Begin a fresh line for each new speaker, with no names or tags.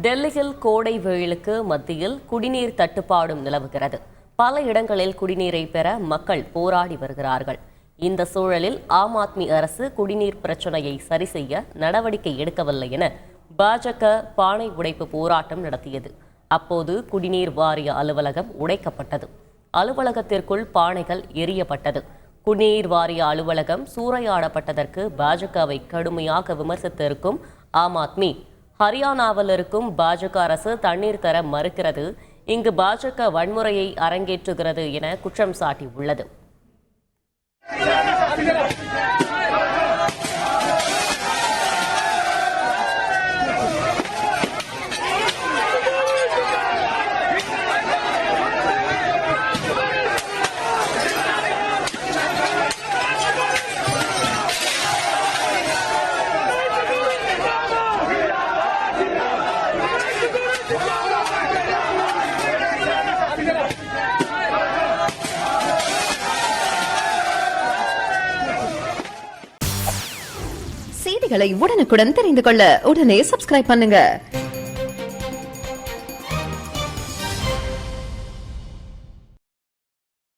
டெல்லியில் கோடை வெயிலுக்கு மத்தியில் குடிநீர் தட்டுப்பாடும் நிலவுகிறது. பல இடங்களில் குடிநீரை பெற மக்கள் போராடி வருகிறார்கள். இந்த சூழலில் ஆம் ஆத்மி அரசு குடிநீர் பிரச்சனையை சரி செய்ய நடவடிக்கை எடுக்கவில்லை என பாஜக பானை உடைப்பு போராட்டம் நடத்தியது. அப்போது குடிநீர் வாரிய அலுவலகம் உடைக்கப்பட்டது. அலுவலகத்திற்குள் பானைகள் எரியப்பட்டது. குடிநீர் வாரிய அலுவலகம் சூறையாடப்பட்டதற்கு பாஜகவை கடுமையாக விமர்சித்திருக்கும் ஆம் ஆத்மி, ஹரியானாவில் இருக்கும் பாஜக அரசு தண்ணீர் தர மறுக்கிறது, இங்கு பாஜக வன்முறையை அரங்கேற்றுகிறது என குற்றம் சாட்டியுள்ளது.
செய்திகளை உடனுக்குடன் தெரிந்து கொள்ள உடனே சப்ஸ்கிரைப் பண்ணுங்க.